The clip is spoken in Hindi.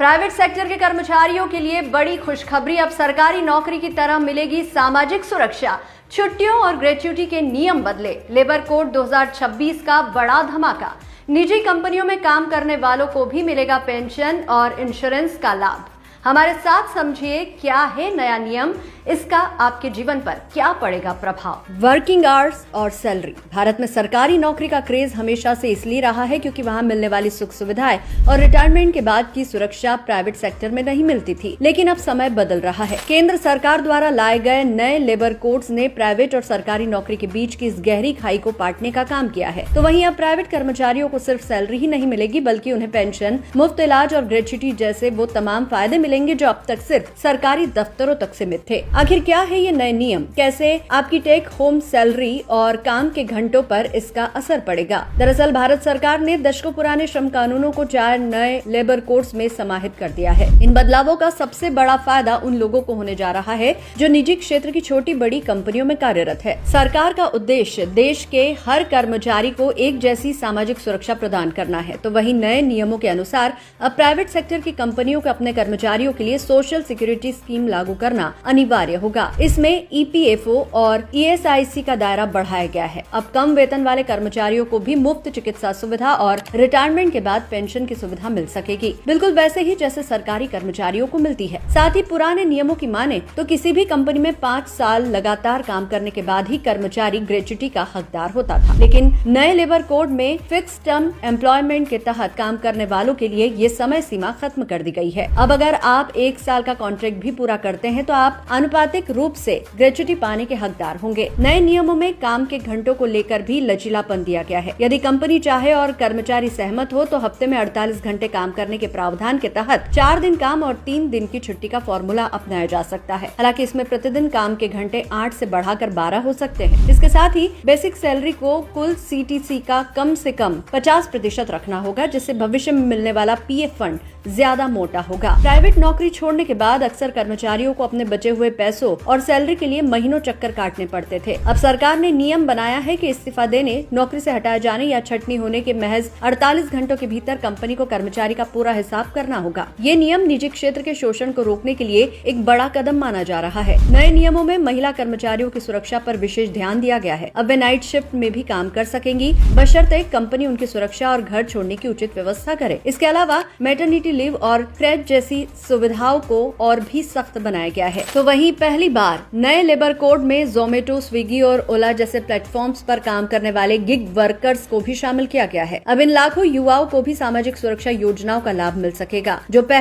प्राइवेट सेक्टर के कर्मचारियों के लिए बड़ी खुशखबरी। अब सरकारी नौकरी की तरह मिलेगी सामाजिक सुरक्षा। छुट्टियों और ग्रेच्युटी के नियम बदले। लेबर कोड 2026 का बड़ा धमाका। निजी कंपनियों में काम करने वालों को भी मिलेगा पेंशन और इंश्योरेंस का लाभ। हमारे साथ समझिए क्या है नया नियम, इसका आपके जीवन पर क्या पड़ेगा प्रभाव। वर्किंग आवर्स और सैलरी। भारत में सरकारी नौकरी का क्रेज हमेशा से इसलिए रहा है क्योंकि वहां मिलने वाली सुख सुविधाएं और रिटायरमेंट के बाद की सुरक्षा प्राइवेट सेक्टर में नहीं मिलती थी। लेकिन अब समय बदल रहा है। केंद्र सरकार द्वारा लाए गए नए लेबर कोड्स ने प्राइवेट और सरकारी नौकरी के बीच की इस गहरी खाई को पाटने का काम किया है। तो वहीं अब प्राइवेट कर्मचारियों को सिर्फ सैलरी ही नहीं मिलेगी, बल्कि उन्हें पेंशन, मुफ्त इलाज और ग्रेच्युटी जैसे वो तमाम फायदे मिलेंगे जो अब तक सिर्फ सरकारी दफ्तरों तक सीमित थे। आखिर क्या है ये नए नियम, कैसे आपकी टेक होम सैलरी और काम के घंटों पर इसका असर पड़ेगा। दरअसल भारत सरकार ने दशकों पुराने श्रम कानूनों को 4 नए लेबर कोड्स में समाहित कर दिया है। इन बदलावों का सबसे बड़ा फायदा उन लोगों को होने जा रहा है जो निजी क्षेत्र की छोटी बड़ी कंपनियों में कार्यरत है। सरकार का उद्देश्य देश के हर कर्मचारी को एक जैसी सामाजिक सुरक्षा प्रदान करना है। तो वही नए नियमों के अनुसार अब प्राइवेट सेक्टर की कंपनियों को अपने कर्मचारियों के लिए सोशल सिक्योरिटी स्कीम लागू करना अनिवार्य होगा। इसमें ईपीएफओ और ईएसआईसी का दायरा बढ़ाया गया है। अब कम वेतन वाले कर्मचारियों को भी मुफ्त चिकित्सा सुविधा और रिटायरमेंट के बाद पेंशन की सुविधा मिल सकेगी, बिल्कुल वैसे ही जैसे सरकारी कर्मचारियों को मिलती है। साथ ही पुराने नियमों की माने तो किसी भी कंपनी में 5 साल लगातार काम करने के बाद ही कर्मचारी ग्रेच्युटी का हकदार होता था। लेकिन नए लेबर कोड में फिक्स टर्म एम्प्लॉयमेंट के तहत काम करने वालों के लिए ये समय सीमा खत्म कर दी गई है। अब अगर आप 1 साल का कॉन्ट्रैक्ट भी पूरा करते हैं तो आप अनुपातिक रूप से ग्रेच्युटी पाने के हकदार होंगे। नए नियमों में काम के घंटों को लेकर भी लचीलापन दिया गया है। यदि कंपनी चाहे और कर्मचारी सहमत हो तो हफ्ते में 48 घंटे काम करने के प्रावधान के तहत 4 दिन काम और 3 दिन की छुट्टी का फॉर्मूला अपनाया जा सकता है। हालांकि इसमें प्रतिदिन काम के घंटे 8 से बढ़ाकर 12 हो सकते हैं। इसके साथ ही बेसिक सैलरी को कुल सीटीसी का कम से कम 50% रखना होगा, जिससे भविष्य में मिलने वाला पीएफ फंड ज्यादा मोटा होगा। प्राइवेट नौकरी छोड़ने के बाद अक्सर कर्मचारियों को अपने बचे हुए पैसों और सैलरी के लिए महीनों चक्कर काटने पड़ते थे। अब सरकार ने नियम बनाया है कि इस्तीफा देने, नौकरी से हटाए जाने या छटनी होने के महज 48 घंटों के भीतर कंपनी को कर्मचारी का पूरा हिसाब करना होगा। ये नियम निजी क्षेत्र के शोषण को रोकने के लिए एक बड़ा कदम माना जा रहा है। नए नियमों में महिला कर्मचारियों की सुरक्षा पर विशेष ध्यान दिया गया है। अब वे नाइट शिफ्ट में भी काम कर सकेंगी, बशर्ते कंपनी उनकी सुरक्षा और घर छोड़ने की उचित व्यवस्था करे। इसके अलावा मैटरनिटी लीव और क्रेच जैसी सुविधाओं को और भी सख्त बनाया गया है। तो वहीं पहली बार नए लेबर कोड में जोमेटो, स्विगी और ओला जैसे प्लेटफॉर्म्स पर काम करने वाले गिग वर्कर्स को भी शामिल किया गया है। अब इन लाखों युवाओं को भी सामाजिक सुरक्षा योजनाओं का लाभ मिल सकेगा, जो पहले